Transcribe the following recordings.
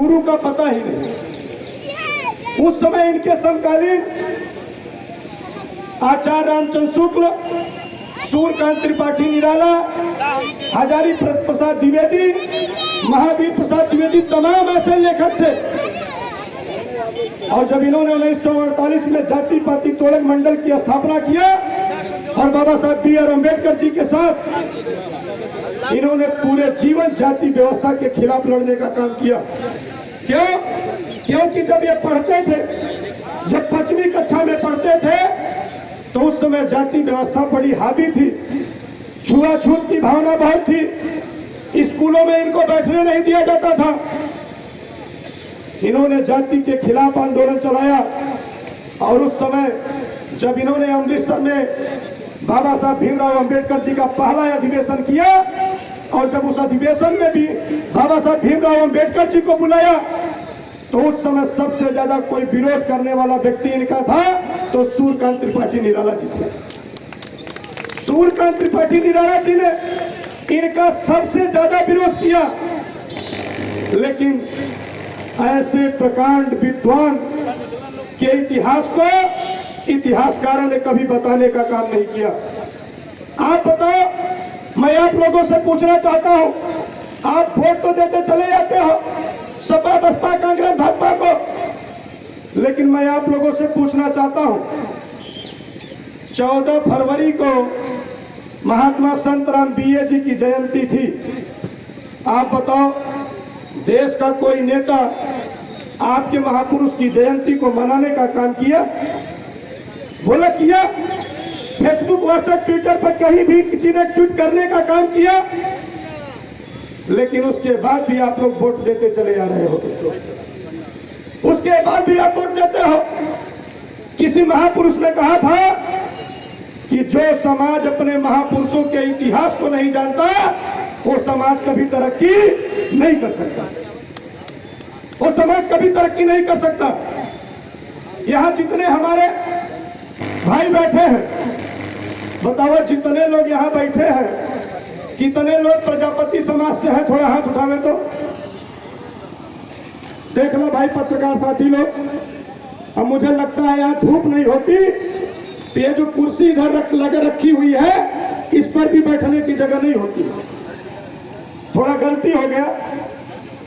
गुरु का पता ही नहीं। उस समय इनके समकालीन आचार्य रामचंद्र शुक्ल, सूर्यकांत त्रिपाठी निराला, हजारी प्रसाद द्विवेदी, महावीर प्रसाद द्विवेदी, तमाम ऐसे लेखक थे। और जब इन्होंने 1948 में जाति पाति तोड़क मंडल की स्थापना किया और बाबा साहब B.R. अम्बेडकर जी के साथ इन्होंने पूरे जीवन जाति व्यवस्था के खिलाफ लड़ने का काम किया। क्यों? क्योंकि जब ये पढ़ते थे, जब 5वीं कक्षा में पढ़ते थे, तो उस समय जाति व्यवस्था बड़ी हावी थी, छुआछूत की भावना बहुत थी, स्कूलों में इनको बैठने नहीं दिया जाता था। इन्होंने जाति के खिलाफ आंदोलन चलाया और उस समय जब इन्होंने अमृतसर में बाबा साहब भीमराव अंबेडकर जी का पहला अधिवेशन किया और जब उस अधिवेशन में भी बाबा साहब भीमराव अंबेडकर जी को बुलाया, तो उस समय सबसे ज्यादा कोई विरोध करने वाला व्यक्ति इनका था तो सूर्यकांत त्रिपाठी निराला जी थे। सूर्यकांत त्रिपाठी निराला जी ने इनका सबसे ज्यादा विरोध किया। लेकिन ऐसे प्रकांड विद्वान के इतिहास को इतिहासकारों ने कभी बताने का काम नहीं किया। आप बताओ, मैं आप लोगों से पूछना चाहता हूं, आप वोट तो देते चले जाते हो सपा बसपा कांग्रेस भाजपा को, लेकिन मैं आप लोगों से पूछना चाहता हूं, 14 फरवरी को महात्मा संत राम B.A. जी की जयंती थी। आप बताओ, देश का कोई नेता आपके महापुरुष की जयंती को मनाने का काम किया? बोला किया? फेसबुक, व्हाट्सएप, ट्विटर पर कहीं भी किसी ने ट्वीट करने का काम किया? लेकिन उसके बाद भी आप लोग वोट देते चले जा रहे हो। उसके बाद भी आप वोट देते हो। किसी महापुरुष ने कहा था कि जो समाज अपने महापुरुषों के इतिहास को नहीं जानता वो समाज कभी तरक्की नहीं कर सकता। वो समाज कभी तरक्की नहीं कर सकता। यहां जितने हमारे भाई बैठे हैं, बताओ जितने लोग यहाँ बैठे हैं, कितने लोग प्रजापति समाज से हैं? थोड़ा हाथ उठावे तो देख लो भाई, पत्रकार साथी लोग। अब मुझे लगता है यहाँ धूप नहीं होती तो ये जो कुर्सी इधर लगे रखी हुई है, इस पर भी बैठने की जगह नहीं होती। थोड़ा गलती हो गया,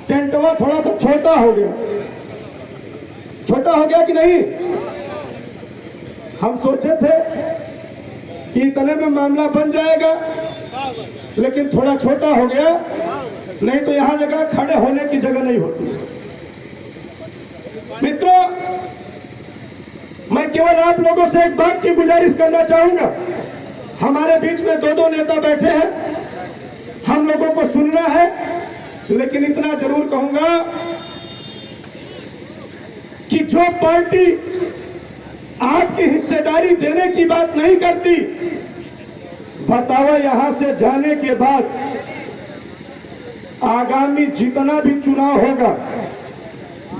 टेंटवा थोड़ा सा छोटा हो गया। छोटा हो गया कि नहीं? हम सोचे थे कि इतने में मामला बन जाएगा, लेकिन थोड़ा छोटा हो गया, नहीं तो यहां जगह खड़े होने की जगह नहीं होती। मित्रों, मैं केवल आप लोगों से एक बात की गुजारिश करना चाहूंगा। हमारे बीच में 2 नेता बैठे हैं, हम लोगों को सुनना है, लेकिन इतना जरूर कहूंगा कि जो पार्टी आपकी हिस्सेदारी देने की बात नहीं करती, बताओ यहां से जाने के बाद आगामी जितना भी चुनाव होगा,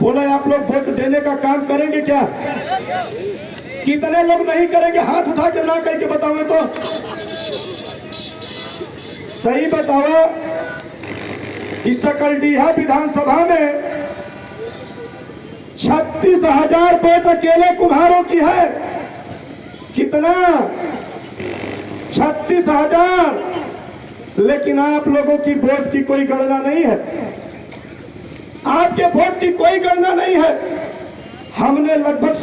बोला आप लोग वोट देने का काम करेंगे क्या? कितने लोग नहीं करेंगे? हाथ उठा के ना करके बताओ तो सही बताओ। इस सकलडीहा विधानसभा में 36,000 वोट अकेले कुम्हारों की है। कितना? 36,000। लेकिन आप लोगों की वोट की कोई गणना नहीं है। आपके वोट की कोई गणना नहीं है। हमने लगभग